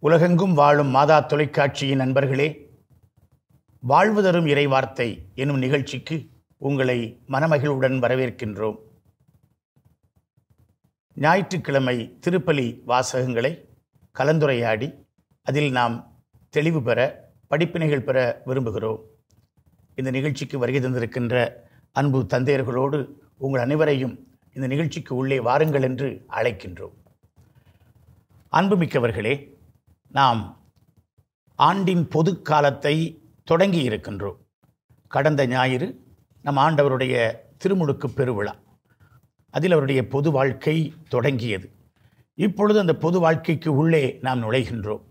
உலகெங்கும் வாழும் மாதா தொலைக்காட்சியின் நண்பர்களே, வாழ்வு தரும் இறைவார்த்தை எனும் நிகழ்ச்சிக்கு உங்களை மனமகிழ்வுடன் வரவேற்கின்றோம். ஞாயிற்றுக்கிழமை திருப்பலி வாசகங்களை கலந்துரையாடி அதில் நாம் தெளிவு பெற, படிப்பினைகள் பெற விரும்புகிறோம். இந்த நிகழ்ச்சிக்கு வருகை தந்திருக்கின்ற அன்பு தந்தையர்களோடு உங்கள் அனைவரையும் இந்த நிகழ்ச்சிக்கு உள்ளே வாருங்கள் என்று அழைக்கின்றோம். அன்புமிக்கவர்களே, நாம் ஆண்டின் பொது காலத்தை தொடங்கி இருக்கின்றோம். கடந்த ஞாயிறு நம் ஆண்டவருடைய திருமுழுக்கு பெருவிழா, அதில் அவருடைய பொது வாழ்க்கை தொடங்கியது. இப்பொழுது அந்த பொது வாழ்க்கைக்கு உள்ளே நாம் நுழைகின்றோம்.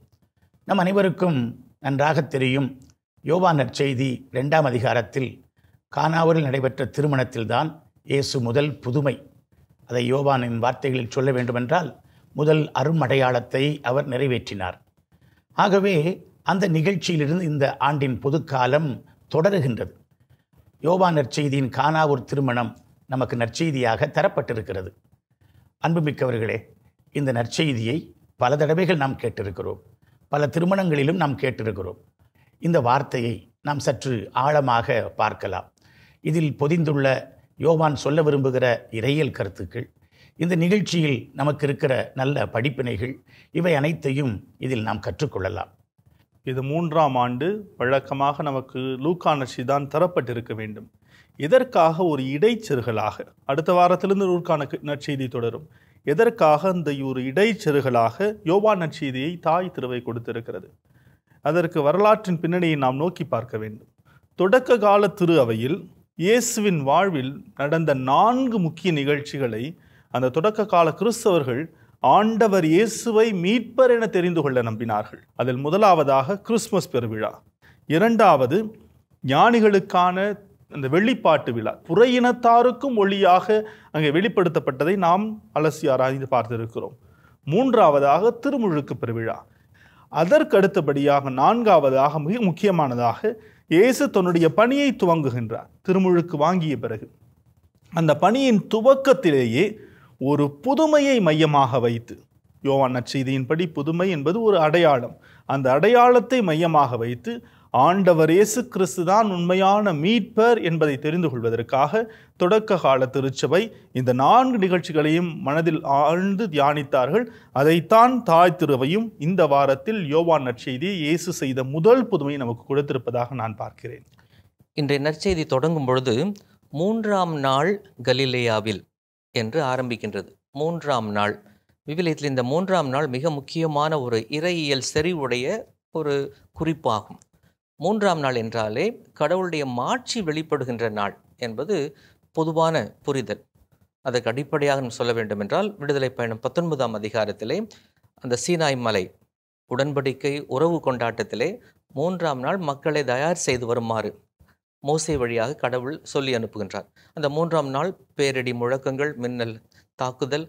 நம் அனைவருக்கும் நன்றாக தெரியும், யோவான் நற்செய்தி 2ஆம் அதிகாரத்தில் கானாவூரில் நடைபெற்ற திருமணத்தில்தான் இயேசு முதல் புதுமை, அதை யோவானின் வார்த்தைகளில் சொல்ல வேண்டுமென்றால் முதல் அருமடையாளத்தை அவர் நிறைவேற்றினார். ஆகவே அந்த நிகழ்ச்சியிலிருந்து இந்த ஆண்டின் பொதுக்காலம் தொடருகின்றது. யோவான் நற்செய்தியின் கானாவூர் திருமணம் நமக்கு நற்செய்தியாக தரப்பட்டிருக்கிறது. அன்புமிக்கவர்களே, இந்த நற்செய்தியை பல தடவைகள் நாம் கேட்டிருக்கிறோம், பல திருமணங்களிலும் நாம் கேட்டிருக்கிறோம். இந்த வார்த்தையை நாம் சற்று ஆழமாக பார்க்கலாம். இதில் பொதிந்துள்ள யோவான் சொல்ல விரும்புகிற இறையியல் கருத்துக்கள், இந்த நிகழ்ச்சியில் நமக்கு இருக்கிற நல்ல படிப்பினைகள், இவை அனைத்தையும் இதில் நாம் கற்றுக்கொள்ளலாம். இது 3ஆம் ஆண்டு. வழக்கமாக நமக்கு லூக்கா நற்செய்தி தான் தரப்பட்டிருக்க வேண்டும். இதற்காக ஒரு இடைச்செருகலாக அடுத்த வாரத்திலிருந்து லூக்கா நற்செய்தி தொடரும். எதற்காக இந்த ஒரு இடைச்செருகலாக யோவான் நற்செய்தியை தாய் திருவை கொடுத்திருக்கிறது? அதற்கு வரலாற்றின் பின்னணியை நாம் நோக்கி பார்க்க வேண்டும். தொடக்க கால திரு அவையில் இயேசுவின் வாழ்வில் நடந்த 4 முக்கிய நிகழ்ச்சிகளை அந்த தொடக்க கால கிறிஸ்தவர்கள் ஆண்டவர் இயேசுவை மீட்பர் என தெரிந்து கொள்ள நம்பினார்கள். அதில் முதலாவதாக கிறிஸ்துமஸ் பெருவிழா, இரண்டாவது ஞானிகளுக்கான அந்த வெளிப்பாட்டு விழா, புறையினத்தாருக்கும் ஒளியாக அங்கே வெளிப்படுத்தப்பட்டதை நாம் அலசி ஆராய்ந்து பார்த்திருக்கிறோம். மூன்றாவதாக திருமுழுக்கு பெருவிழா. அதற்கு அடுத்தபடியாக 4ஆவதாக மிக முக்கியமானதாக இயேசு தன்னுடைய பணியை துவங்குகின்றார். திருமுழுக்கு வாங்கிய பிறகு அந்த பணியின் துவக்கத்திலேயே ஒரு புதுமையை மையமாக வைத்து, யோவான் நற்செய்தியின்படி புதுமை என்பது ஒரு அடையாளம், அந்த அடையாளத்தை மையமாக வைத்து ஆண்டவர் இயேசு கிறிஸ்து தான் உண்மையான மீட்பர் என்பதை தெரிந்து கொள்வதற்காக தொடக்க கால திருச்சபை இந்த 4 நிகழ்ச்சிகளையும் மனதில் ஆழ்ந்து தியானித்தார்கள். அதைத்தான் தாய் திருவையும் இந்த வாரத்தில் யோவான் நற்செய்தி இயேசு செய்த முதல் புதுமையை நமக்கு கொடுத்திருப்பதாக நான் பார்க்கிறேன். இன்றைய நற்செய்தி தொடங்கும் பொழுது 3ஆம் நாள் கலிலேயாவில் என்று ஆரம்பிக்கின்றது. 3ஆம் நாள் விவிலியத்தில் இந்த 3ஆம் நாள் மிக முக்கியமான ஒரு இறையியல் செறிவுடைய ஒரு குறிப்பாகும். 3ஆம் நாள் என்றாலே கடவுளுடைய மாட்சி வெளிப்படுகின்ற நாள் என்பது பொதுவான புரிதல். அதற்கு அடிப்படையாக சொல்ல வேண்டும் என்றால், விடுதலை பயணம் 19ஆம் அதிகாரத்திலே அந்த சீனாய் மலை உடன்படிக்கை உறவு கொண்டாட்டத்திலே 3ஆம் நாள் மக்களை தயார் செய்து வருமாறு மோசே வழியாக கடவுள் சொல்லி அனுப்புகின்றார். அந்த 3ஆம் நாள் பேரிடி முழக்கங்கள், மின்னல் தாக்குதல்,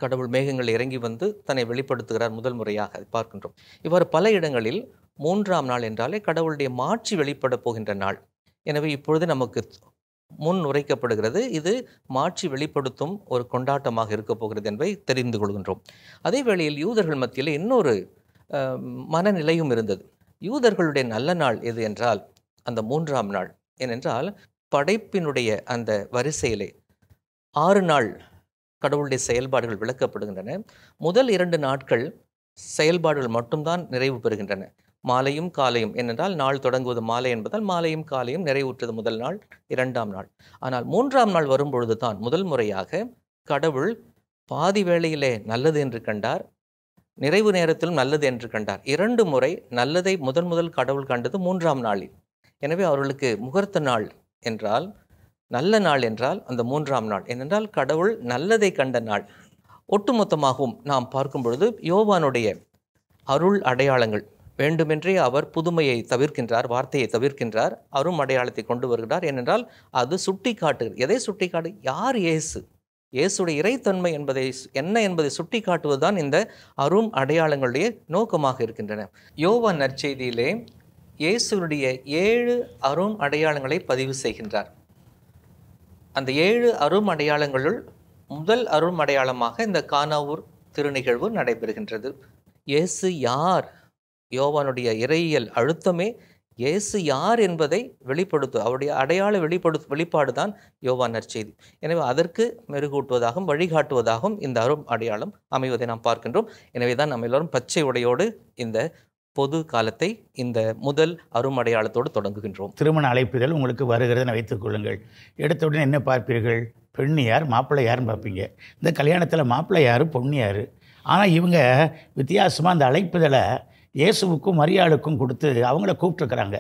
கடவுள் மேகங்கள் இறங்கி வந்து தன்னை வெளிப்படுத்துகிறார். முதல் முறையாக பார்க்கின்றோம். இவ்வாறு பல இடங்களில் 3ஆம் நாள் என்றாலே கடவுளுடைய மாட்சி வெளிப்பட போகின்ற நாள். எனவே இப்பொழுது நமக்கு முன் உரைக்கப்படுகிறது, இது மாட்சி வெளிப்படுத்தும் ஒரு கொண்டாட்டமாக இருக்க போகிறது என்பதை தெரிந்து கொள்கின்றோம். அதே வேளையில் யூதர்கள் மத்தியில் இன்னொரு மனநிலையும் இருந்தது. யூதர்களுடைய நல்ல நாள் எது என்றால் அந்த 3ஆம் நாள். ஏனென்றால் படைப்பினுடைய அந்த வரிசையிலே 6 நாள் கடவுளுடைய செயல்பாடுகள் விளக்கப்படுகின்றன. முதல் 2 நாட்கள் செயல்பாடுகள் மட்டும்தான் நிறைவு பெறுகின்றன. மாலையும் காலையும், ஏனென்றால் நாள் தொடங்குவது மாலை என்பதால் மாலையும் காலையும் நிறைவுற்றது முதல் நாள், 2ஆம் நாள். ஆனால் 3ஆம் நாள் வரும்பொழுது தான் முதல் முறையாக கடவுள் பாதி வேளையிலே நல்லது என்று கண்டார், நிறைவு நேரத்திலும் நல்லது என்று கண்டார். 2 முறை நல்லதை முதல் கடவுள் கண்டது 3ஆம் நாளில். எனவே அவர்களுக்கு முகூர்த்த நாள் என்றால், நல்ல நாள் என்றால் அந்த 3ஆம் நாள். ஏனென்றால் கடவுள் நல்லதை கண்ட நாள். ஒட்டுமொத்தமாகவும் நாம் பார்க்கும் பொழுது யோவானுடைய அருள் அடையாளங்கள், வேண்டுமென்றே அவர் புதுமையை தவிர்க்கின்றார், வார்த்தையை தவிர்க்கின்றார், அரும் அடையாளத்தை கொண்டு வருகிறார். ஏனென்றால் அது சுட்டி காட்டுகிறது. எதை சுட்டி காட்டு? யார் இயேசு, இயேசுடைய இறைத்தன்மை என்ன என்பதை சுட்டி காட்டுவதுதான் இந்த அரும் அடையாளங்களுடைய நோக்கமாக இருக்கின்றன. யோவான் நற்செய்தியிலே இயேசுடைய 7 அரும் அடையாளங்களை பதிவு செய்கின்றார். அந்த 7 அரும் அடையாளங்களுள் முதல் அரும் அடையாளமாக இந்த கானாவூர் திருநிகழ்வு நடைபெறுகின்றது. இயேசு யார் யோவானுடைய இறையியல் அழுத்தமே இயேசு யார் என்பதை அவருடைய அடையாள வெளிப்பாடு தான் யோவான் நற்செய்தி. எனவே அதற்கு மெருகூட்டுவதாகவும் வழிகாட்டுவதாகவும் இந்த அரும் அடையாளம் அமைவதை நாம் பார்க்கின்றோம். எனவே தான் நம்ம எல்லோரும் பச்சை உடையோடு இந்த பொது காலத்தை இந்த முதல் அரும் அடையாளத்தோடு தொடங்குகின்றோம். திருமண அழைப்புதல் உங்களுக்கு வருகிறதுன்னு வைத்துக் கொள்ளுங்கள். எடுத்த உடனே என்ன பார்ப்பீர்கள்? பெண்ணு யார், மாப்பிள்ளை யாருன்னு பார்ப்பீங்க. இந்த கல்யாணத்தில் மாப்பிள்ளை யார், பொண்ணு யார். ஆனால் இவங்க வித்தியாசமாக அந்த அழைப்புதலை இயேசுவுக்கும் மரியாளுக்கும் கொடுத்து அவங்கள கூப்பிட்டுருக்குறாங்க.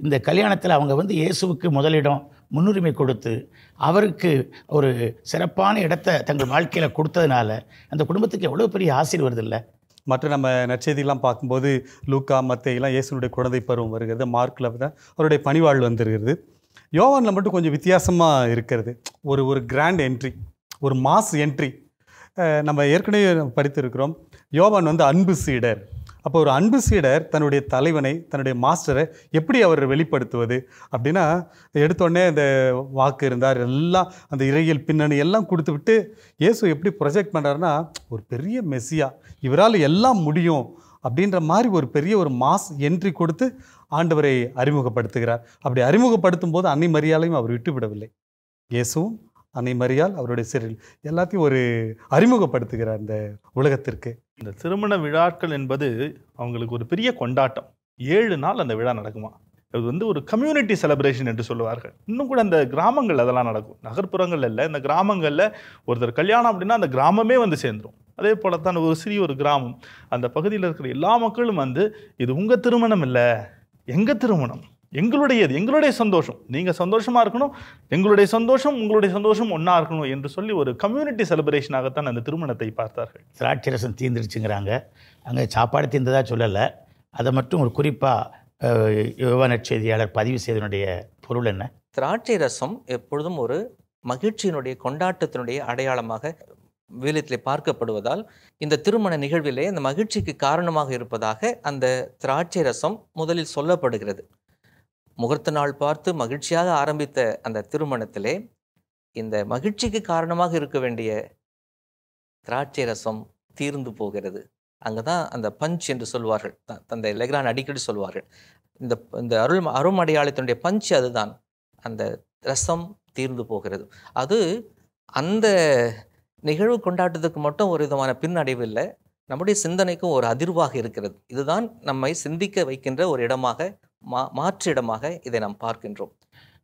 இந்த கல்யாணத்தில் அவங்க வந்து இயேசுவுக்கு முதலிடம் முன்னுரிமை கொடுத்து அவருக்கு ஒரு சிறப்பான இடத்தை தங்கள் வாழ்க்கையில் கொடுத்ததுனால அந்த குடும்பத்துக்கு எவ்வளோ பெரிய ஆசீர்வாதம் இல்லை. மற்ற நம்ம நற்செய்தியெல்லாம் பார்க்கும்போது லூக்கா மத்தேயெல்லாம் இயேசுனுடைய குழந்தை பருவம் வருகிறது, மார்க்கில் தான் அவருடைய பணிவாழ்வு வந்துருக்கிறது. யோவானில் மட்டும் கொஞ்சம் வித்தியாசமாக இருக்கிறது. ஒரு கிராண்ட் என்ட்ரி, ஒரு மாஸ் என்ட்ரி. நம்ம ஏற்கனவே படித்திருக்கிறோம், யோவான் வந்து அன்பு சீடர். அப்போ ஒரு அன்பு சீடர் தன்னுடைய தலைவனை, தன்னுடைய மாஸ்டரை எப்படி அவர் வெளிப்படுத்துவது அப்படின்னா, எடுத்தோடனே இந்த வாக்கு இருந்தார், எல்லாம் அந்த இறையியல் பின்னணி எல்லாம் கொடுத்து விட்டு இயேசு எப்படி ப்ரொஜெக்ட் பண்ணுறாருன்னா, ஒரு பெரிய மெஸ்ஸியா, இவரால் எல்லாம் முடியும் அப்படின்ற மாதிரி ஒரு பெரிய ஒரு மாஸ் என்ட்ரி கொடுத்து ஆண்டவரை அறிமுகப்படுத்துகிறார். அப்படி அறிமுகப்படுத்தும் போது அன்னை மரியாளையும் அவர் விட்டுவிடவில்லை. இயேசுவும் அன்னை மரியாள் அவருடைய சிறையில் எல்லாத்தையும் ஒரு அறிமுகப்படுத்துகிறார் இந்த உலகத்திற்கு. இந்த திருமண விழாக்கள் என்பது அவங்களுக்கு ஒரு பெரிய கொண்டாட்டம். 7 நாள் அந்த விழா நடக்குமா. இது வந்து ஒரு கம்யூனிட்டி செலிப்ரேஷன் என்று சொல்லுவார்கள். இன்னும் கூட அந்த கிராமங்கள் அதெல்லாம் நடக்கும், நகர்ப்புறங்கள் இல்லை. இந்த கிராமங்களில் ஒருத்தர் கல்யாணம் அப்படின்னா அந்த கிராமமே வந்து சேர்ந்துடும். அதே போல தான் ஒரு சிறிய ஒரு கிராமம், அந்த பகுதியில் இருக்கிற எல்லா மக்களும் வந்து இது உங்கள் திருமணம் இல்லை, எங்கள் திருமணம், எங்களுடையது, எங்களுடைய சந்தோஷம், நீங்கள் சந்தோஷமாக இருக்கணும், எங்களுடைய சந்தோஷம் உங்களுடைய சந்தோஷம் ஒன்றா இருக்கணும் என்று சொல்லி ஒரு கம்யூனிட்டி செலிப்ரேஷனாகத்தான் அந்த திருமணத்தை பார்த்தார்கள். திராட்சை ரசம் தீர்ந்துருச்சுங்கிறாங்க. அங்கே சாப்பாடு தீர்ந்ததாக சொல்லலை. அதை மட்டும் ஒரு குறிப்பாக யோவான் நற்செய்தியாளர் பதிவு செய்தனுடைய பொருள் என்ன? திராட்சை ரசம் எப்பொழுதும் ஒரு மகிழ்ச்சியினுடைய கொண்டாட்டத்தினுடைய அடையாளமாக விவிலியத்திலே பார்க்கப்படுவதால் இந்த திருமண நிகழ்விலே அந்த மகிழ்ச்சிக்கு காரணமாக இருப்பதாக அந்த திராட்சை ரசம் முதலில் சொல்லப்படுகிறது. முகூர்த்த நாள் பார்த்து மகிழ்ச்சியாக ஆரம்பித்த அந்த திருமணத்திலே இந்த மகிழ்ச்சிக்கு காரணமாக இருக்க வேண்டிய திராட்சை ரசம் தீர்ந்து போகிறது. அங்கே தான் அந்த பஞ்ச் என்று சொல்வார்கள், தந்தை லெக்ரான் அடிக்கடி சொல்வார்கள். இந்த அரும் அடையாளத்தினுடைய பஞ்ச் அதுதான், அந்த ரசம் தீர்ந்து போகிறது. அது அந்த நிகழ்வு கொண்டாட்டத்துக்கு மட்டும் ஒரு விதமான பின்னடைவு இல்லை, நம்முடைய சிந்தனைக்கும் ஒரு அதிர்வாக இருக்கிறது. இதுதான் நம்மை சிந்திக்க வைக்கின்ற ஒரு இடமாக, மாற்று இடமாக இதை நாம் பார்க்கின்றோம்.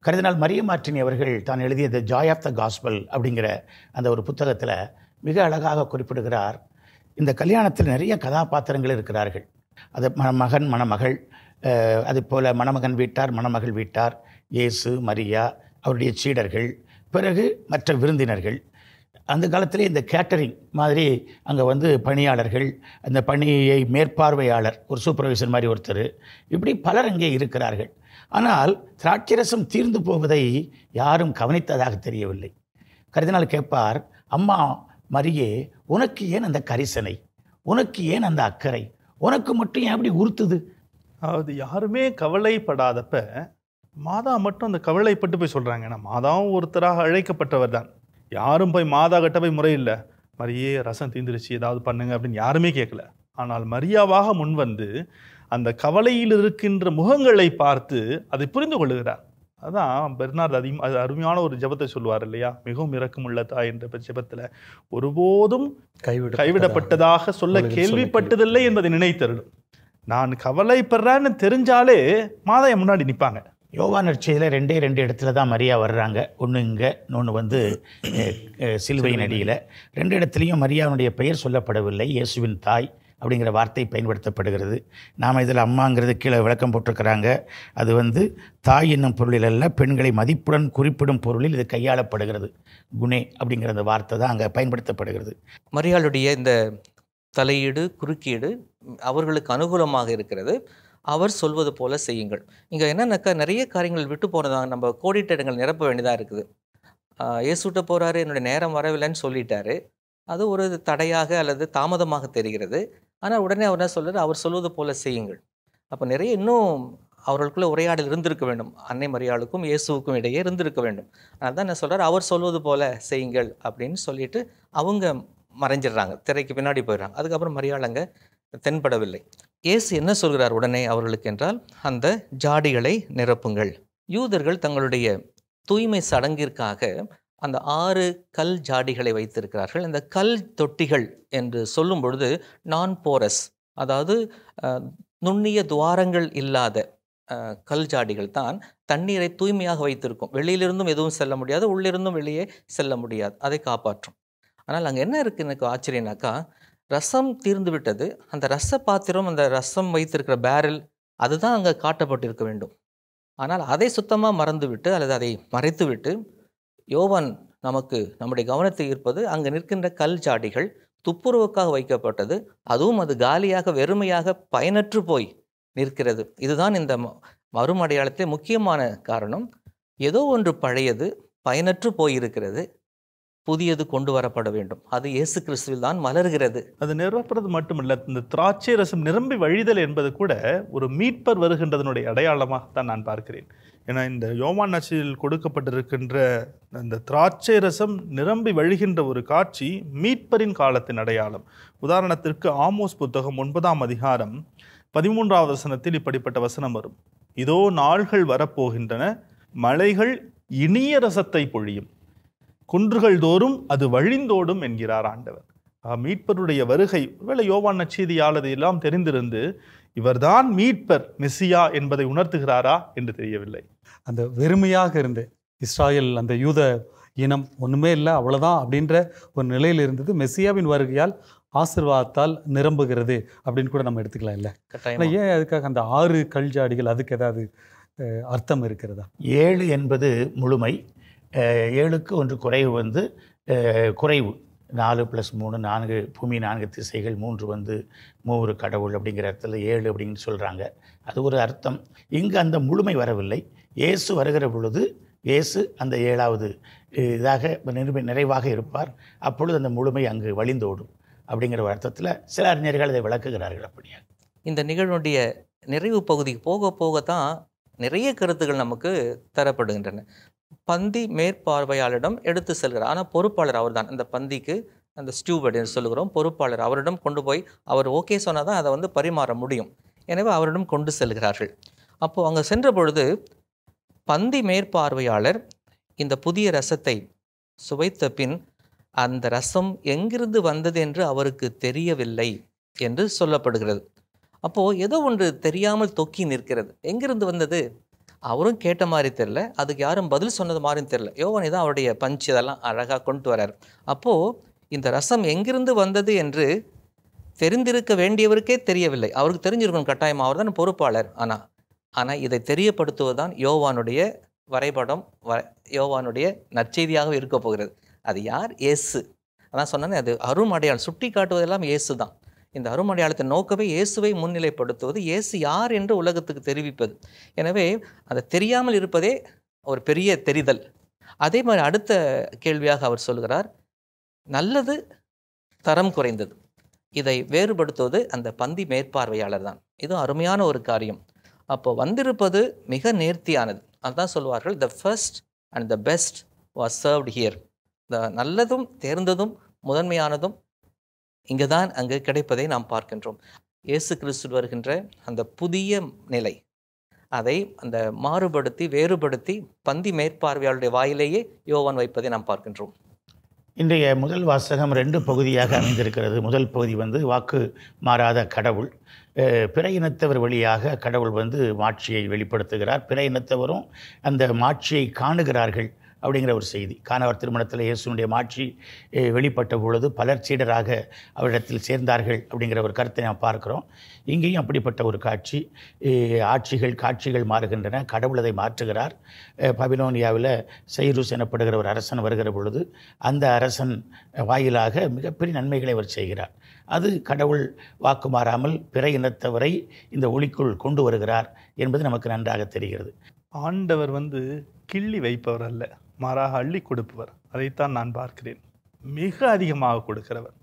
கர்தினால் மரிய மார்ட்டினி அவர்கள் தான் எழுதிய தி ஜாய் ஆஃப் த காஸ்பல் அப்படிங்கிற அந்த ஒரு புத்தகத்தில் மிக அழகாக குறிப்பிடுகிறார். இந்த கல்யாணத்தில் நிறைய கதாபாத்திரங்கள் இருக்கிறார்கள். அது மணமகன், மணமகள், அது போல் மணமகன் வீட்டார், மணமகள் வீட்டார், இயேசு, மரியா, அவருடைய சீடர்கள், பிறகு மற்ற விருந்தினர்கள். அந்த காலத்திலே இந்த கேட்டரிங் மாதிரி அங்கே வந்து பணியாளர்கள், அந்த பணியை மேற்பார்வையாளர், ஒரு சூப்பர்வைசர் மாதிரி ஒருத்தர், இப்படி பலர் அங்கே இருக்கிறார்கள். ஆனால் திராட்சரசம் தீர்ந்து போவதை யாரும் கவனித்ததாக தெரியவில்லை. கர்தினால் கேட்பார், அம்மா மரியே, உனக்கு ஏன் அந்த கரிசனை, உனக்கு ஏன் அந்த அக்கறை, உனக்கு மட்டும் ஏன் அப்படி உறுத்துது? அதாவது யாருமே கவலைப்படாதப்ப மாதா மட்டும் அந்த கவலைப்பட்டு போய் சொல்கிறாங்க. ஏன்னா மாதாவும் ஒருத்தராக அழைக்கப்பட்டவர் தான். யாரும் போய் மாதா கிட்ட போய் முறையில்லை, மரியே ரசம் தீந்துருச்சு ஏதாவது பண்ணுங்க அப்படின்னு யாருமே கேட்கல. ஆனால் மரியாவாக முன் வந்து அந்த கவலையில் இருக்கின்ற முகங்களை பார்த்து அதை புரிந்து கொள்ளுகிறார். அதான் பெர்னார்ட் அருமையான ஒரு ஜெபத்தை சொல்லுவார் இல்லையா, மிகவும் இரக்கமுள்ள தாய் என்ற ஜெபத்தில், ஒருபோதும் கைவிடப்பட்டதாக சொல்ல கேள்விப்பட்டதில்லை என்பதை நினைத்தருளும். நான் கவலைப்படுறேன்னு தெரிஞ்சாலே மாதா முன்னாடி நிற்பாங்க. யோவான் நற்செய்தியில் 2 இடத்துல தான் மரியா வர்றாங்க. ஒன்று இங்கே, இன்னொன்று வந்து சிலுவையின் அடியில். 2 இடத்துலையும் மரியாவுடைய பெயர் சொல்லப்படவில்லை, இயேசுவின் தாய் அப்படிங்கிற வார்த்தை பயன்படுத்தப்படுகிறது. நாம் இதில் அம்மாங்கிறது கீழே விளக்கம் போட்டிருக்கிறாங்க. அது வந்து தாய் என்னும் பொருளில் அல்ல, பெண்களை மதிப்புடன் குறிப்பிடும் பொருளில் இது கையாளப்படுகிறது. குணே அப்படிங்கிற அந்த வார்த்தை தான் அங்கே பயன்படுத்தப்படுகிறது. மரியாளுடைய இந்த தலையீடு, குறுக்கீடு அவர்களுக்கு அனுகூலமாக இருக்கிறது. அவர் சொல்வது போல செய்யுங்கள். இங்கே என்னன்னாக்கா நிறைய காரியங்கள் விட்டு போனதாக, நம்ம கோடிட்ட இடங்கள் நிரப்ப வேண்டியதாக இருக்குது. இயேசுட்ட போகிறாரு, என்னுடைய நேரம் வரவில்லைன்னு சொல்லிட்டாரு. அது ஒரு தடையாக அல்லது தாமதமாக தெரிகிறது. ஆனால் உடனே அவர் என்ன சொல்கிறார், அவர் சொல்வது போல செய்யுங்கள். அப்போ நிறைய இன்னும் அவர்களுக்குள்ள உரையாடல் இருந்திருக்க வேண்டும், அன்னை மரியாளுக்கும் இயேசுவுக்கும் இடையே இருந்திருக்க வேண்டும். அதனால் தான் என்ன சொல்கிறார், அவர் சொல்வது போல செய்யுங்கள் அப்படின்னு சொல்லிட்டு அவங்க மறைஞ்சிடுறாங்க, திரைக்கு பின்னாடி போயிடுறாங்க. அதுக்கப்புறம் மரியாள் அங்கே தென்படவில்லை. இயேசு என்ன சொல்கிறார் உடனே அவர்களுக்கு என்றால், அந்த ஜாடிகளை நிரப்புங்கள். யூதர்கள் தங்களுடைய தூய்மை சடங்கிற்காக அந்த 6 கல் ஜாடிகளை வைத்திருக்கிறார்கள். இந்த கல் தொட்டிகள் என்று சொல்லும் பொழுது நான் போரஸ், அதாவது நுண்ணிய துவாரங்கள் இல்லாத கல் ஜாடிகள் தான் தண்ணீரை தூய்மையாக வைத்திருக்கும். வெளியிலிருந்தும் எதுவும் செல்ல முடியாது, உள்ளிருந்தும் வெளியே செல்ல முடியாது, அதை காப்பாற்றும். ஆனால் அங்கே என்ன இருக்குது எனக்கு ஆச்சரியனாக்கா, ரசம் தீர்ந்து விட்டது. அந்த ரச பாத்திரம், அந்த ரசம் வைத்திருக்கிற பேரல், அதுதான் அங்கே காட்டப்பட்டிருக்க வேண்டும். ஆனால் அதை சுத்தமாக மறந்துவிட்டு அல்லது அதை மறைத்துவிட்டு யோவான் நம்முடைய கவனத்தை ஈர்ப்பது அங்கே நிற்கின்ற கல் ஜாடிகள் துப்புரவுக்காக வைக்கப்பட்டது, அதுவும் அது காலியாக வெறுமையாக பயனற்று போய் நிற்கிறது. இதுதான் இந்த மறுமடையாளத்திலே முக்கியமான காரணம். ஏதோ ஒன்று பழையது பயனற்று போயிருக்கிறது, புதியது கொண்டு வரப்பட வேண்டும். அது இயேசு கிறிஸ்துவில் தான் மலர்கிறது. அது நிரப்புறது மட்டுமல்ல, இந்த திராட்சை ரசம் நிரம்பி வழிதல் என்பது கூட ஒரு மீட்பர் வருகின்றதனுடைய அடையாளமாக தான் நான் பார்க்கிறேன். ஏன்னா இந்த யோவான் நற்செய்தியில் கொடுக்கப்பட்டிருக்கின்ற இந்த திராட்சை ரசம் நிரம்பி வழிகின்ற ஒரு காட்சி மீட்பரின் காலத்தின் அடையாளம். உதாரணத்திற்கு ஆமோஸ் புத்தகம் 9ஆம் அதிகாரம் 13வது வசனத்தில் இப்படிப்பட்ட வசனம் வரும்: இதோ நாள்கள் வரப்போகின்றன, மலைகள் இனிய ரசத்தை பொழியும், குன்றுகள் தோறும் அது வழிந்தோடும் என்கிறார் ஆண்டவர். மீட்பருடைய வருகை ஒருவேளை யோவான் நற்செய்தியாளர் எல்லாம் தெரிந்திருந்து இவர்தான் மீட்பர் மெசியா என்பதை உணர்த்துகிறாரா என்று தெரியவில்லை. அந்த வெறுமையாக இருந்து இஸ்ராயல், அந்த யூத இனம் ஒன்றுமே இல்லை அவ்வளோதான் அப்படின்ற ஒரு நிலையில் இருந்தது. மெசியாவின் வருகையால் ஆசீர்வாதத்தால் நிரம்புகிறது அப்படின்னு கூட நம்ம எடுத்துக்கலாம் இல்லை? ஏன் அதுக்காக அந்த 6 கல் ஜாடிகள், அதுக்கு ஏதாவது அர்த்தம் இருக்கிறதா? 7 என்பது முழுமை, 7க்கு ஒன்று குறைவு குறைவு. 4 + 3 4, பூமி 4 திசைகள், 3 மூவர் கடவுள் அப்படிங்கிற இடத்துல 7 அப்படின்னு சொல்கிறாங்க. அது ஒரு அர்த்தம். இங்கு அந்த முழுமை வரவில்லை. இயேசு வருகிற பொழுது இயேசு அந்த 7வது இதாக நிறைவாக இருப்பார். அப்பொழுது அந்த முழுமை அங்கு வழிந்தோடும் அப்படிங்கிற ஒரு அர்த்தத்தில் சில அறிஞர்கள் அதை விளக்குகிறார்கள். அப்படியா இந்த நிகழ்வுடைய நிறைவு பகுதிக்கு போக போக தான் நிறைய கருத்துக்கள் நமக்கு தரப்படுகின்றன. பந்தி மேற்பார்வையாளரிடம் எடுத்து செல்கிறார். ஆனால் பொறுப்பாளர் அவர் தான். அந்த பந்திக்கு அந்த ஸ்டூவர்ட் என்று சொல்லுகிறோம், பொறுப்பாளர். அவரிடம் கொண்டு போய் அவர் ஓகே சொன்னால் தான் அதை பரிமாற முடியும். எனவே அவரிடம் கொண்டு செல்கிறார்கள். அப்போது அங்கே சென்ற பொழுது பந்தி மேற்பார்வையாளர் இந்த புதிய ரசத்தை சுவைத்த பின் அந்த ரசம் எங்கிருந்து வந்தது என்று அவருக்கு தெரியவில்லை என்று சொல்லப்படுகிறது. அப்போது ஏதோ ஒன்று தெரியாமல் தொக்கி நிற்கிறது. எங்கிருந்து வந்தது அவரும் கேட்ட மாதிரி தெரில, அதுக்கு யாரும் பதில் சொன்னது மாதிரியும் தெரில. யோவான் தான் அவருடைய பஞ்ச் இதெல்லாம் அழகாக கொண்டு வர்றார். அப்போது இந்த ரசம் எங்கிருந்து வந்தது என்று தெரிந்திருக்க வேண்டியவருக்கே தெரியவில்லை. அவருக்கு தெரிஞ்சிருக்கணும் கட்டாயமாக, அவர் தான் பொறுப்பாளர். ஆனால் இதை தெரியப்படுத்துவதுதான் யோவானுடைய வரைபடம், யோவானுடைய நற்செய்தியாக இருக்க போகிறது. அது யார்? இயேசு. அதான் சொன்னேன், அது அருமடையாளம் சுட்டி காட்டுவதெல்லாம் இயேசு தான். இந்த அருமடையாளத்தின் நோக்கமே இயேசுவை முன்னிலைப்படுத்துவது, இயேசு யார் என்று உலகத்துக்கு தெரிவிப்பது. எனவே அதை தெரியாமல் இருப்பதே ஒரு பெரிய தெரிதல். அதே மாதிரி அடுத்த கேள்வியாக அவர் சொல்கிறார், நல்லது தரம் குறைந்தது, இதை வேறுபடுத்துவது அந்த பந்தி மேற்பார்வையாளர் தான். இது அருமையான ஒரு காரியம். அப்போ வந்திருப்பது மிக நேர்த்தியானது. அதுதான் சொல்வார்கள், the first and the best was served here. நல்லதும் தேர்ந்ததும் முதன்மையானதும் இங்கே தான் அங்கு கிடைப்பதை நாம் பார்க்கின்றோம். இயேசு கிறிஸ்து வருகின்ற அந்த புதிய நிலை, அதை அந்த மாறுபடுத்தி வேறுபடுத்தி பந்தி மேற்பார்வையாளருடைய வாயிலேயே யோவான் வைப்பதை நாம் பார்க்கின்றோம். இன்றைய முதல் வாசகம் 2 பகுதியாக அமைந்திருக்கிறது. முதல் பகுதி வாக்கு மாறாத கடவுள். பிற இனத்தவர் வழியாக கடவுள் மாட்சியை வெளிப்படுத்துகிறார். பிற இனத்தவரும் அந்த மாட்சியை காணுகிறார்கள் அப்படிங்கிற ஒரு செய்தி. கானாவர் திருமணத்தில் இயேசுனுடைய மாட்சி வெளிப்பட்ட பொழுது பலர் சீடராக அவரிடத்தில் சேர்ந்தார்கள் அப்படிங்கிற ஒரு கருத்தை நாம் பார்க்கிறோம். இங்கேயும் அப்படிப்பட்ட ஒரு காட்சி. காட்சிகள் மாறுகின்றன. கடவுள் அதை மாற்றுகிறார். பபிலோனியாவில் சைரூஸ் எனப்படுகிற ஒரு அரசன் வருகிற பொழுது அந்த அரசன் வாயிலாக மிகப்பெரிய நன்மைகளை அவர் செய்கிறார். அது கடவுள் வாக்கு மாறாமல் பிற இனத்தவரை இந்த ஒளிக்குள் கொண்டு வருகிறார் என்பது நமக்கு நன்றாக தெரிகிறது. ஆண்டவர் கிள்ளி வைப்பவர் அல்ல, மாறாக அள்ளி கொடுப்பவர். அதைத்தான் நான் பார்க்கிறேன். மிக அதிகமாக கொடுக்கிறவர்.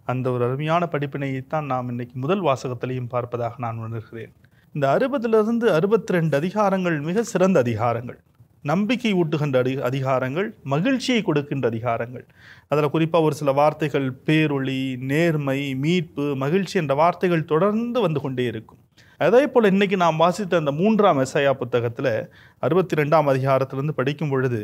அந்த ஒரு அருமையான படிப்பினையைத்தான் நாம் இன்னைக்கு முதல் வாசகத்திலையும் பார்ப்பதாக நான் உணர்கிறேன். இந்த 60லிருந்து 62 அதிகாரங்கள் மிக சிறந்த அதிகாரங்கள். நம்பிக்கை ஊட்டுகின்ற அதிகாரங்கள், மகிழ்ச்சியை கொடுக்கின்ற அதிகாரங்கள். அதில் குறிப்பாக ஒரு சில வார்த்தைகள் பேரொளி, நேர்மை, மீட்பு, மகிழ்ச்சி என்ற வார்த்தைகள் தொடர்ந்து வந்து கொண்டே இருக்கும். அதே போல் இன்றைக்கி நாம் வாசித்த அந்த 3ஆம் எசாயா புத்தகத்தில் 62ஆம் அதிகாரத்திலிருந்து படிக்கும் பொழுது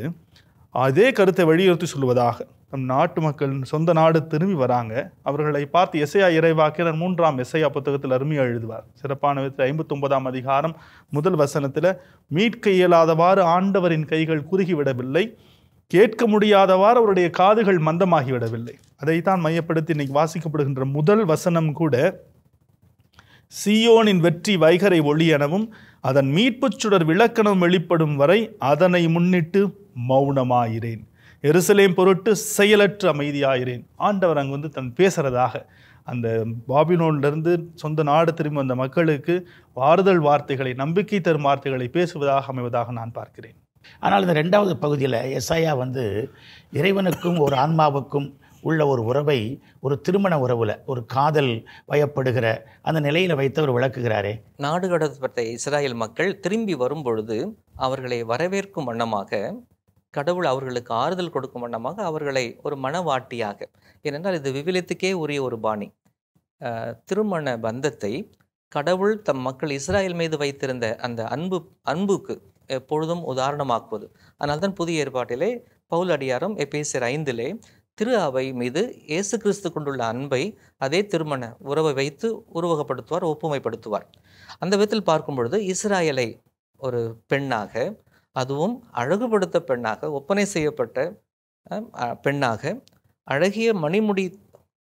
அதே கருத்தை வலியுறுத்தி சொல்வதாக, நம் நாட்டு மக்கள் சொந்த நாடு திரும்பி வராங்க, அவர்களை பார்த்து எசையா இறைவாக்கினர் 3ஆம் எசையா புத்தகத்தில் அருமையாக எழுதுவார். சிறப்பான விதத்தில் 59ஆம் அதிகாரம் 1 வசனத்தில், மீட்க இயலாதவாறு ஆண்டவரின் கைகள் குறுகிவிடவில்லை, கேட்க முடியாதவாறு அவருடைய காதுகள் மந்தமாகிவிடவில்லை. அதைத்தான் மையப்படுத்தி இன்னைக்கு வாசிக்கப்படுகின்ற முதல் வசனம் கூட, சீயோனின் வெற்றி வைகரை ஒளி எனவும் அதன் மீட்புச் சுடர் விளக்கணம் வெளிப்படும் வரை அதனை முன்னிட்டு மௌனமாயிரேன், எருசலேம் பொருட்டு செயலற்று அமைதியாயிரேன். ஆண்டவர் அங்கு தன் பேசுறதாக அந்த பாபிலோனிலிருந்து சொந்த நாடு திரும்பி வந்த மக்களுக்கு ஆறுதல் வார்த்தைகளை, நம்பிக்கை தரும் வார்த்தைகளை பேசுவதாக அமைவதாக நான் பார்க்கிறேன். ஆனால் இந்த 2வது பகுதியில் எசாயா இறைவனுக்கும் ஒரு ஆன்மாவுக்கும் உள்ள ஒரு உறவை ஒரு திருமண உறவில், ஒரு காதல் வயப்படுகிற அந்த நிலையில் வைத்து அவர் விளக்குகிறாரே. நாடு கடத்தப்பட்ட இஸ்ராயல் மக்கள் திரும்பி வரும் பொழுது அவர்களை வரவேற்கும் வண்ணமாக, கடவுள் அவர்களுக்கு ஆறுதல் கொடுக்கும் வண்ணமாக அவர்களை ஒரு மனவாட்டியாக, ஏனென்றால் இது விவிலியத்துக்கே உரிய ஒரு பாணி. திருமண பந்தத்தை கடவுள் தம் மக்கள் இஸ்ராயல் மீது வைத்திருந்த அந்த அன்புக்கு எப்பொழுதும் உதாரணமாக்குவது. அதனால்தான் புதிய ஏற்பாட்டிலே பவுல் அடியாரும் எபேசியர் 5 திரு அவை மீது இயேசு கிறிஸ்து கொண்டுள்ள அன்பை அதே திருமண உறவை வைத்து உருவகப்படுத்துவார், ஒப்புமைப்படுத்துவார். அந்த விதத்தில் பார்க்கும் பொழுது இஸ்ராயலை ஒரு பெண்ணாக, அதுவும் அழகுபடுத்த பெண்ணாக, ஒப்பனை செய்யப்பட்ட பெண்ணாக, அழகிய மணிமுடி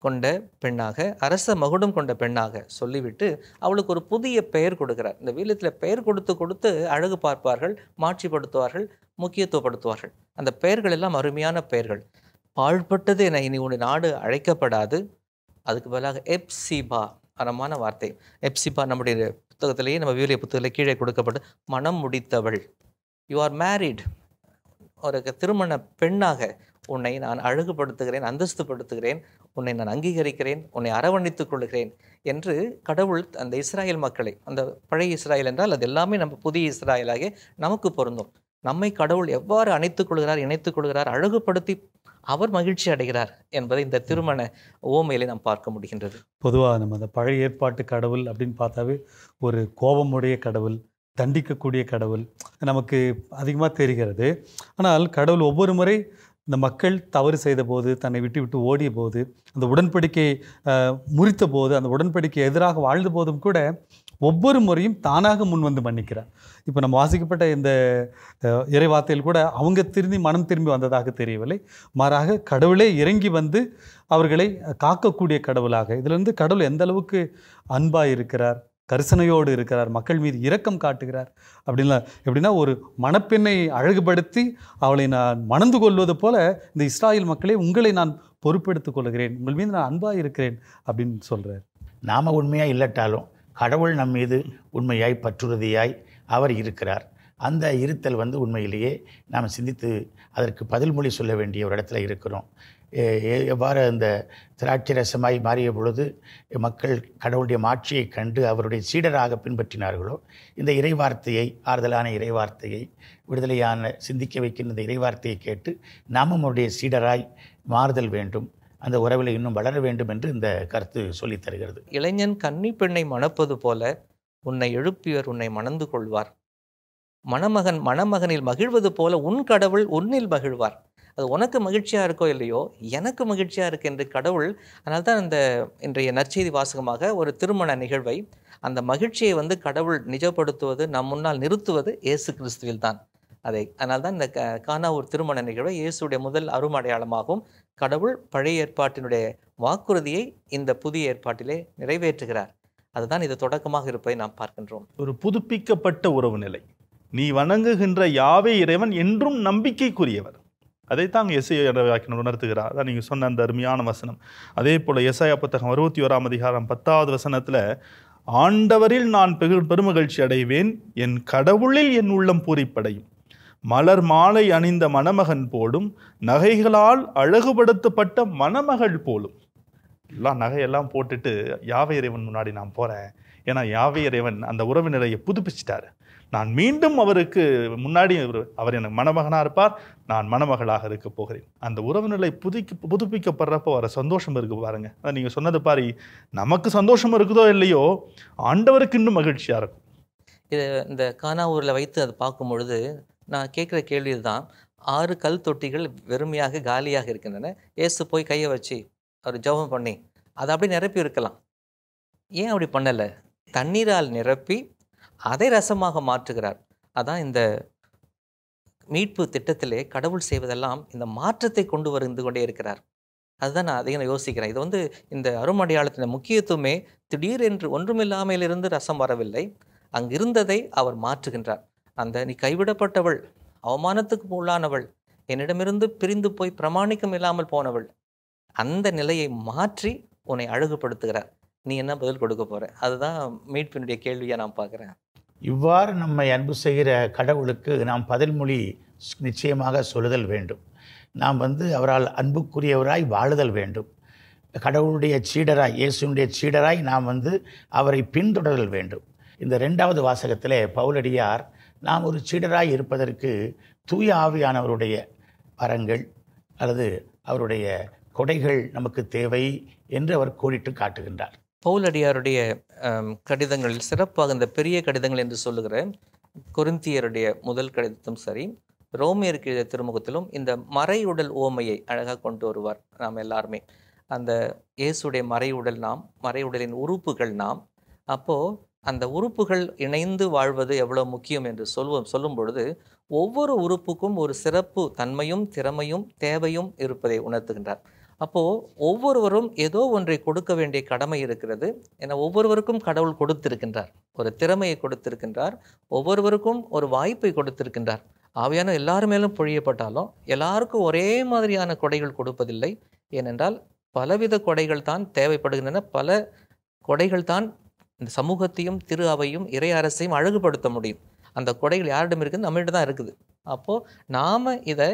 கொண்ட பெண்ணாக, அரச மகுடம் கொண்ட பெண்ணாக சொல்லிவிட்டு அவளுக்கு ஒரு புதிய பெயர் கொடுக்கிறார். இந்த வீலத்தில் பெயர் கொடுத்து அழகு பார்ப்பார்கள், மாட்சிப்படுத்துவார்கள், முக்கியத்துவப்படுத்துவார்கள். அந்த பெயர்கள் எல்லாம் அருமையான பெயர்கள். பாழ்பட்டது என இனி உன் நாடு அழைக்கப்படாது, அதுக்கு பதிலாக எப்சிபா, அறமான வார்த்தை. எப்சிபா நம்முடைய புத்தகத்திலேயே, நம்ம விவிலிய புத்தகத்தில் கீழே கொடுக்கப்பட்டு, மனம் முடித்தவள், யூ ஆர் மேரிட், ஒரு திருமண பெண்ணாக உன்னை நான் அழகுபடுத்துகிறேன், அந்தஸ்துப்படுத்துகிறேன், உன்னை நான் அங்கீகரிக்கிறேன், உன்னை அரவணைத்துக் கொள்கிறேன் என்று கடவுள் அந்த இஸ்ராயல் மக்களை, அந்த பழைய இஸ்ராயல் என்றால் அது எல்லாமே நம்ம புதிய இஸ்ராயலாக நமக்கு பொருந்தும். நம்மை கடவுள் எவ்வாறு அணைத்துக் கொள்கிறார், இணைத்துக் கொள்கிறார், அழகுபடுத்தி அவர் மகிழ்ச்சி அடைகிறார் என்பதை இந்த திருமண ஓமையிலே நாம் பார்க்க முடிகின்றது. பொதுவாக நம்ம அந்த பழைய ஏற்பாட்டு கடவுள் அப்படின்னு பார்த்தாவே ஒரு கோபமுடைய கடவுள், தண்டிக்கக்கூடிய கடவுள் நமக்கு அதிகமாக தெரிகிறது. ஆனால் கடவுள் ஒவ்வொரு முறை இந்த மக்கள் தவறு செய்த போது, தன்னை விட்டு ஓடிய போது, அந்த உடன்படிக்கை முறித்த போது, அந்த உடன்படிக்கை எதிராக வாழ்ந்த போதும் கூட ஒவ்வொரு முறையும் தானாக முன் வந்து மன்னிக்கிறார். இப்போ நம்ம வாசிக்கப்பட்ட இந்த இறைவார்த்தையில் கூட அவங்க மனம் திரும்பி வந்ததாக தெரியவில்லை. மாறாக கடவுளே இறங்கி வந்து அவர்களை காக்கக்கூடிய கடவுளாக, இதிலிருந்து கடவுள் எந்த அளவுக்கு அன்பாக இருக்கிறார், கரிசனையோடு இருக்கிறார், மக்கள் மீது இரக்கம் காட்டுகிறார் அப்படின்னா, எப்படின்னா ஒரு மணப்பெண்ணை அழகுபடுத்தி அவளை நான் மணந்து கொள்வது போல இந்த இஸ்ராயல் மக்களை உங்களை நான் பொறுப்பெடுத்துக் கொள்கிறேன், உங்கள் மீது நான் அன்பாக இருக்கிறேன் அப்படின்னு சொல்கிறார். நாம் உண்மையாக இல்லட்டாலும் கடவுள் நம் மீது உண்மையாய் பற்றுறுதியாய் அவர் இருக்கிறார். அந்த இருத்தல் உண்மையிலேயே நாம் சிந்தித்து அதற்கு பதில் மொழி சொல்ல வேண்டிய ஒரு இடத்துல இருக்கிறோம். எவ்வாறு அந்த திராட்சை ரசமாய் மாறிய பொழுது மக்கள் கடவுளுடைய மாட்சியை கண்டு அவருடைய சீடராக பின்பற்றினார்களோ, இந்த இறைவார்த்தையை, ஆறுதலான இறைவார்த்தையை, விடுதலையான சிந்திக்க வைக்கின்ற இந்த இறைவார்த்தையை கேட்டு நாமும் அவருடைய சீடராய் மாறுதல் வேண்டும், அந்த உறவில் இன்னும் வளர வேண்டும் என்று இந்த கருத்து சொல்லித் தருகிறது. இளைஞன் கன்னி பெண்ணை மணப்பது போல உன்னை எழுப்பியவர் உன்னை மணந்து கொள்வார். மணமகன் மணமகனில் மகிழ்வது போல உன் கடவுள் உன்னில் மகிழ்வார். அது உனக்கு மகிழ்ச்சியாக இருக்கோ இல்லையோ, எனக்கு மகிழ்ச்சியாக இருக்கு என்று கடவுள். அதனால்தான் இந்த இன்றைய நற்செய்தி வாசகமாக ஒரு திருமண நிகழ்வை, அந்த மகிழ்ச்சியை கடவுள் நிஜப்படுத்துவது, நம் முன்னால் நிறுத்துவது இயேசு கிறிஸ்துவில் தான். அதனால்தான் இந்த கானா ஒரு திருமண நிகழ்வை இயேசுடைய முதல் அருமடையாளமாகவும் கடவுள் பழைய ஏற்பாட்டினுடைய வாக்குறுதியை இந்த புதிய ஏற்பாட்டிலே நிறைவேற்றுகிறார். அதுதான் இது தொடக்கமாக இருப்பதை நாம் பார்க்கின்றோம். ஒரு புதுப்பிக்கப்பட்ட உறவு நிலை. நீ வணங்குகின்ற யாவே இறைவன் என்றும் நம்பிக்கைக்குரியவர். அதைத்தான் எசையா உணர்த்துகிறார். அதான் நீங்கள் சொன்ன அந்த அருமையான வசனம். அதே போல் எசாயா புத்தகம் 61ஆம் அதிகாரம் 10வது வசனத்தில், ஆண்டவரில் நான் பெருமகிழ்ச்சி அடைவேன், என் கடவுளில் என் உள்ளம் பூரிப்படையும், மலர் மாலை அணிந்த மணமகன் போலும், நகைகளால் அழகுபடுத்தப்பட்ட மணமகள் போலும். எல்லாம் நகையெல்லாம் போட்டுட்டு யாவே இறைவன் முன்னாடி நான் போகிறேன். ஏன்னா யாவே இறைவன் அந்த உறவினரையை புதுப்பிச்சிட்டாரு. நான் மீண்டும் அவருக்கு முன்னாடி அவர் எனக்கு மணமகனாக இருப்பார், நான் மணமகளாக இருக்க போகிறேன். அந்த உறவுநிலை புதுப்பிக்கப்படுறப்போ வர சந்தோஷம் இருக்கு பாருங்க. அதை நீங்கள் சொன்னது பாரு, நமக்கு சந்தோஷம் இருக்குதோ இல்லையோ, ஆண்டவருக்கு இன்னும் மகிழ்ச்சியாக இருக்கும். இது இந்த கானா ஊரில் வைத்து அதை பார்க்கும் பொழுது நான் கேட்குற கேள்வி தான், 6 கல் தொட்டிகள் வெறுமையாக காலியாக இருக்கின்றன. இயேசு போய் கையை வச்சு அவர் ஜெபம் பண்ணி அதை அப்படி நிரப்பி இருக்கலாம். ஏன் அப்படி பண்ணலை? தண்ணீரால் நிரப்பி அதை ரசமாக மாற்றுகிறார். அதான் இந்த மீட்பு திட்டத்திலே கடவுள் செய்வதெல்லாம் இந்த மாற்றத்தை கொண்டு வந்து கொண்டே இருக்கிறார். அதுதான் நான் அதையும் யோசிக்கிறேன். இது இந்த அருமடையாளத்தின் முக்கியத்துவமே திடீரென்று ஒன்றுமில்லாமையிலிருந்து ரசம் வரவில்லை, அங்கிருந்ததை அவர் மாற்றுகின்றார். அந்த நீ கைவிடப்பட்டவள், அவமானத்துக்கு உள்ளானவள், என்னிடமிருந்து பிரிந்து போய் பிரமாணிக்கம் இல்லாமல் போனவள், அந்த நிலையை மாற்றி உன்னை அழகுபடுத்துகிறார். நீ என்ன பதில் கொடுக்க போற? அதுதான் மீட்பினுடைய கேள்வியை நான் பார்க்குறேன். இவ்வாறு நம்மை அன்பு செய்கிற கடவுளுக்கு நாம் பதில்மொழி நிச்சயமாக சொல்லுதல் வேண்டும். நாம் அவரால் அன்புக்குரியவராய் வாழுதல் வேண்டும். கடவுளுடைய சீடராய், இயேசுனுடைய சீடராய் நாம் அவரை பின்தொடரல் வேண்டும். இந்த 2வது வாசகத்திலே பவுலடியார் நாம் ஒரு சீடராய் இருப்பதற்கு தூய ஆவியானவருடைய வரங்கள் அல்லது அவருடைய கொடைகள் நமக்கு தேவை என்று அவர் கோடிட்டு காட்டுகின்றார். பவுலடியாருடைய கடிதங்களில் சிறப்பாக இந்த பெரிய கடிதங்கள் என்று சொல்லுகிற கொரிந்தியருடைய முதல் கடிதத்தும் சரி, ரோமியருக்கு எழுதிய திருமுகத்திலும் இந்த மறையுடல் உவமையை அழகாக கொண்டு வருவார். நாம் எல்லாருமே அந்த இயேசுடைய மறையுடல் நாம், மறையுடலின் உறுப்புகள் நாம். அப்போது அந்த உறுப்புகள் இணைந்து வாழ்வது எவ்வளோ முக்கியம் என்று சொல்லும் பொழுது ஒவ்வொரு உறுப்புக்கும் ஒரு சிறப்பு தன்மையும் திறமையும் தேவையும் இருப்பதை உணர்த்துகின்றார். அப்போது ஒவ்வொருவரும் ஏதோ ஒன்றை கொடுக்க வேண்டிய கடமை இருக்கிறது. ஏன்னா ஒவ்வொருவருக்கும் கடவுள் கொடுத்திருக்கின்றார், ஒரு திறமையை கொடுத்திருக்கின்றார், ஒவ்வொருவருக்கும் ஒரு வாய்ப்பை கொடுத்திருக்கின்றார். ஆவியான எல்லார் மேலும் பொழியப்பட்டாலும் எல்லாருக்கும் ஒரே மாதிரியான கொடைகள் கொடுப்பதில்லை. ஏனென்றால் பலவித கொடைகள் தான் தேவைப்படுகின்றன. பல கொடைகள் தான் இந்த சமூகத்தையும் திரு அவையும் இறை அரசையும் அழகுபடுத்த முடியும். அந்த கொடைகள் யாரிடம் இருக்குது? நம்மகிட்ட தான் இருக்குது. அப்போது நாம் இதை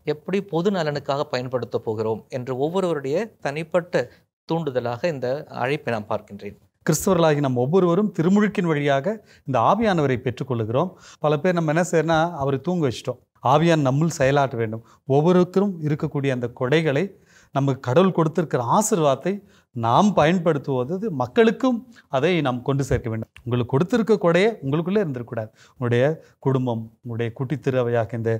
எப்படி பொது நலனுக்காக பயன்படுத்த போகிறோம் என்று ஒவ்வொருவருடைய தனிப்பட்ட தூண்டுதலாக இந்த அழைப்பை நான் பார்க்கின்றேன். கிறிஸ்தவர்களாகி நம்ம ஒவ்வொருவரும் திருமுழுக்கின் வழியாக இந்த ஆவியானவரை பெற்றுக்கொள்ளுகிறோம். பல பேர் நம்ம என்ன செய்யறோம்னா அவரை தூங்க வச்சிட்டோம். ஆவியான் நம்முள் செயலாற்ற வேண்டும். ஒவ்வொருவருக்கும் இருக்கக்கூடிய அந்த கொடைகளை, நமக்கு கடவுள் கொடுத்திருக்கிற ஆசீர்வாதத்தை நாம் பயன்படுத்துவது மக்களுக்கும் அதை நாம் கொண்டு சேர்க்க வேண்டும். உங்களுக்கு கொடுத்திருக்க கொடையை உங்களுக்குள்ளே இருந்திருக்கூடாது. உங்களுடைய குடும்பம், உங்களுடைய குட்டி திருவையாக இந்த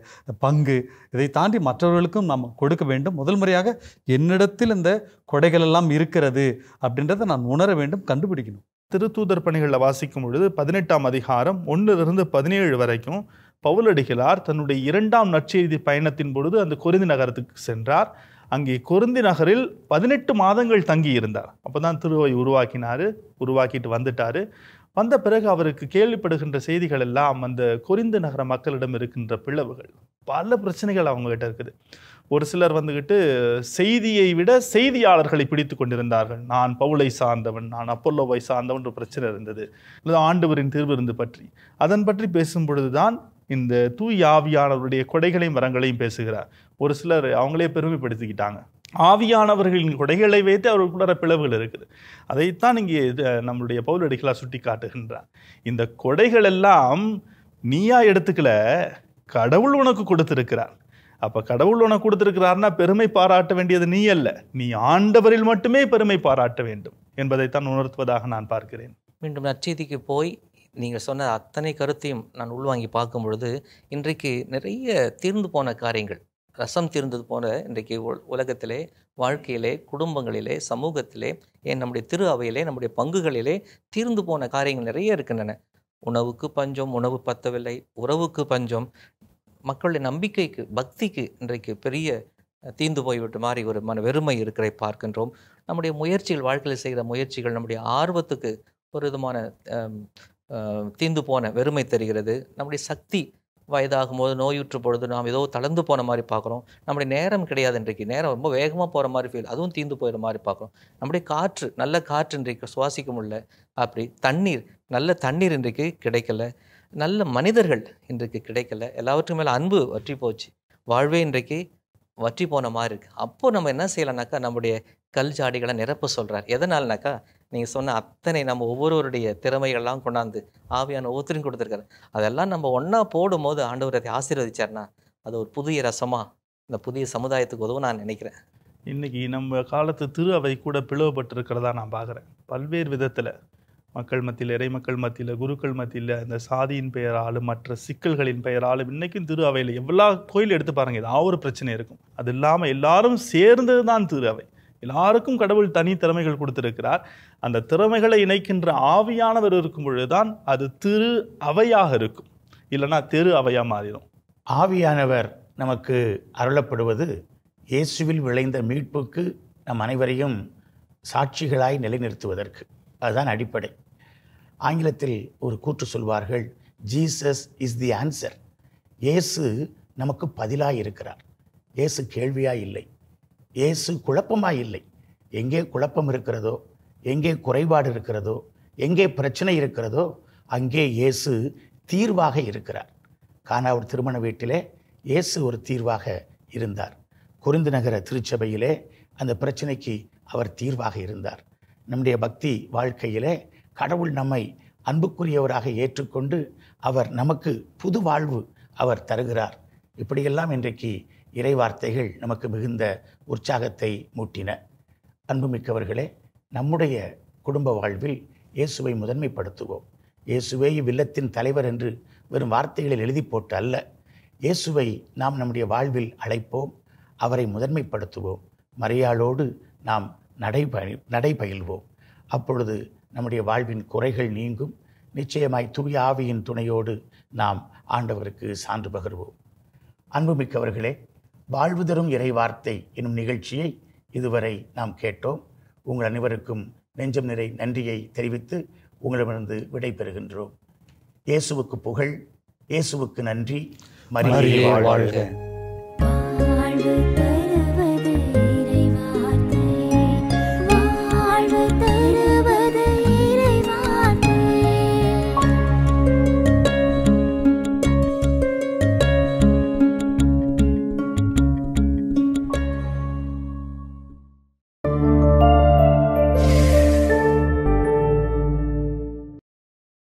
பங்கு, இதை தாண்டி மற்றவர்களுக்கும் நாம் கொடுக்க வேண்டும். முதல் முறையாக என்னிடத்தில் இந்த கொடைகள் எல்லாம் இருக்கிறது அப்படின்றத நான் உணர வேண்டும், கண்டுபிடிக்கணும். திருத்தூதர் பணிகளில் வாசிக்கும் பொழுது 18ஆம் அதிகாரம் 1 to 17 வரைக்கும் பவுலடிகளார் தன்னுடைய 2ஆம் நற்செய்தி பயணத்தின் பொழுது அந்த கொரிந்தி நகரத்துக்கு சென்றார். அங்கே கொரிந்தி நகரில் 18 மாதங்கள் தங்கி இருந்தார். அப்போ தான் திருவை உருவாக்கிட்டு வந்துட்டார். வந்த பிறகு அவருக்கு கேள்விப்படுகின்ற செய்திகள் எல்லாம் அந்த கொரிந்தி நகர மக்களிடம் இருக்கின்ற பிளவுகள், பல பிரச்சனைகள் அவங்ககிட்ட இருக்குது. ஒரு சிலர் செய்தியை விட செய்தியாளர்களை பிடித்து கொண்டிருந்தார்கள். நான் பவுலை சார்ந்தவன், நான் அப்போலோவை சார்ந்தவன் ஒரு பிரச்சனை இருந்தது. ஆண்டவரின் திருவிருந்து பற்றி, அதன் பற்றி பேசும் பொழுதுதான் இந்த தூய் ஆவியானவருடைய கொடைகளையும் வரங்களையும் பேசுகிறார். ஒரு சிலர் அவங்களே பெருமைப்படுத்திக்கிட்டாங்க. ஆவியானவர்களின் கொடைகளை வைத்து அவர்களுக்குள்ள பிளவுகள் இருக்குது. அதைத்தான் இங்கே நம்மளுடைய பவுலடிகளார் சுட்டி காட்டுகின்றார். இந்த கொடைகள் எல்லாம் நீயா எடுத்துக்கல, கடவுள் உனக்கு கொடுத்திருக்கிறார். அப்ப கடவுள் உனக்கு கொடுத்திருக்கிறார்னா பெருமை பாராட்ட வேண்டியது நீ அல்ல, நீ ஆண்டவரில் மட்டுமே பெருமை பாராட்ட வேண்டும் என்பதைத்தான் உணர்த்துவதாக நான் பார்க்கிறேன். மீண்டும் நற்செய்திக்கு போய் நீங்கள் சொன்ன அத்தனை கருத்தையும் நான் உள்வாங்கி பார்க்கும் பொழுது இன்றைக்கு நிறைய தீர்ந்து போன காரியங்கள், ரசம் தீர்ந்தது போன இன்றைக்கு உலகத்திலே, வாழ்க்கையிலே, குடும்பங்களிலே, சமூகத்திலே, ஏன் நம்முடைய திரு அவையிலே, நம்முடைய பங்குகளிலே தீர்ந்து போன காரியங்கள் நிறைய இருக்கின்றன. உணவுக்கு பஞ்சம், உணவு பத்தவில்லை, உறவுக்கு பஞ்சம், மக்களுடைய நம்பிக்கைக்கு, பக்திக்கு இன்றைக்கு பெரிய தீர்ந்து போய்விட்ட மாதிரி ஒரு வெறுமை இருக்கிறதை பார்க்கின்றோம். நம்முடைய முயற்சிகள், வாழ்க்கையில் செய்கிற முயற்சிகள், நம்முடைய ஆர்வத்துக்கு ஒரு விதமான தீர்ந்து போன வெறுமை தெரிகிறது. நம்முடைய சக்தி வயதாகும் போது, நோயுற்ற பொழுது நாம் ஏதோ தளர்ந்து போன மாதிரி பார்க்குறோம். நம்முடைய நேரம் கிடையாது, இன்றைக்கு நேரம் ரொம்ப வேகமாக போகிற மாதிரி ஃபீல், அதுவும் தீர்ந்து போயிடுற மாதிரி பார்க்குறோம். நம்முடைய காற்று, நல்ல காற்று இன்றைக்கு சுவாசிக்க முடியல. அப்படி தண்ணீர், நல்ல தண்ணீர் இன்றைக்கு கிடைக்கல. நல்ல மனிதர்கள் இன்றைக்கு கிடைக்கல. எல்லாவற்றுக்கும் மேலே அன்பு வற்றி போச்சு. வாழ்வே இன்றைக்கு வற்றி போன மாதிரி இருக்குது. அப்போது நம்ம என்ன செய்யலாம்னாக்கா, நம்முடைய கல் ஜாடிகளை நிரப்ப சொல்கிறார். எதனால்னாக்கா நீங்கள் சொன்ன அத்தனை நம்ம ஒவ்வொருவருடைய திறமைகள்லாம் கொண்டாந்து ஆவியான ஒவ்வொருத்தரையும் கொடுத்துருக்காரு. அதெல்லாம் நம்ம ஒன்றா போடும்போது ஆண்டவர் அதை ஆசீர்வதிச்சார்னா அது ஒரு புதிய ரசமாக இந்த புதிய சமுதாயத்துக்கு உதவும் நான் நினைக்கிறேன். இன்னைக்கு நம்ம காலத்து திரு அவை கூட பிளவுபட்டிருக்கிறதா நான் பார்க்குறேன். பல்வேறு விதத்தில் மக்கள் மத்தியில், இறை மக்கள் மத்தியில், குருக்கள் மத்தியில், இந்த சாதியின் பெயராலும் மற்ற சிக்கல்களின் பெயராலும் இன்றைக்கும் திரு அவையில் எவ்வளோ கோயில் எடுத்து பாருங்கள், ஏதாவது ஒரு பிரச்சனை இருக்கும். அது இல்லாமல் எல்லாரும் சேர்ந்தது தான் திரு அவை. எல்லாருக்கும் கடவுள் தனி திறமைகள் கொடுத்திருக்கிறார். அந்த திறமைகளை இணைக்கின்ற ஆவியானவர் இருக்கும் பொழுதுதான் அது திரு அவையாக இருக்கும். இல்லைன்னா தெரு அவையாக மாறிடும். ஆவியானவர் நமக்கு அருளப்படுவது இயேசுவில் விளைந்த மீட்புக்கு நம் அனைவரையும் சாட்சிகளாய் நிலைநிறுத்துவதற்கு. அதுதான் அடிப்படை. ஆங்கிலத்தில் ஒரு கூற்று சொல்வார்கள், ஜீசஸ் இஸ் தி ஆன்சர். இயேசு நமக்கு பதிலாய் இருக்கிறார். இயேசு கேள்வியாய் இல்லை, இயேசு குழப்பமாய் இல்லை. எங்கே குழப்பம் இருக்கிறதோ, எங்கே குறைபாடு இருக்கிறதோ, எங்கே பிரச்சனை இருக்கிறதோ அங்கே இயேசு தீர்வாக இருக்கிறார். கானா ஒரு திருமண வீட்டிலே இயேசு ஒரு தீர்வாக இருந்தார். கொரிந்து நகர திருச்சபையிலே அந்த பிரச்சனைக்கு அவர் தீர்வாக இருந்தார். நம்முடைய பக்தி வாழ்க்கையிலே கடவுள் நம்மை அன்புக்குரியவராக ஏற்றுக்கொண்டு அவர் நமக்கு புது வாழ்வு அவர் தருகிறார். இப்படியெல்லாம் இன்றைக்கு இறைவார்த்தைகள் நமக்கு மிகுந்த உற்சாகத்தை மூட்டின. அன்புமிக்கவர்களே, நம்முடைய குடும்ப வாழ்வில் இயேசுவை முதன்மைப்படுத்துவோம். இயேசுவே இவ்வில்லத்தின் தலைவர் என்று வெறும் வார்த்தைகளில் எழுதி போட்டு அல்ல, இயேசுவை நாம் நம்முடைய வாழ்வில் அழைப்போம், அவரை முதன்மைப்படுத்துவோம். மரியாளோடு நாம் நடைபயில்வோம். அப்பொழுது நம்முடைய வாழ்வின் குறைகள் நீங்கும். நிச்சயமாய் தூய ஆவியின் துணையோடு நாம் ஆண்டவருக்கு சான்று பகர்வோம். அன்புமிக்கவர்களே, வாழ்வு தரும் இறைவார்த்தை என்னும் நிகழ்ச்சியை இதுவரை நாம் கேட்டோம். உங்கள் அனைவருக்கும் நெஞ்சம் நிறை நன்றியை தெரிவித்து உங்களிடமிருந்து விடை பெறுகின்றோம். இயேசுவுக்கு புகழ், இயேசுவுக்கு நன்றி. மரியே வாழ்க.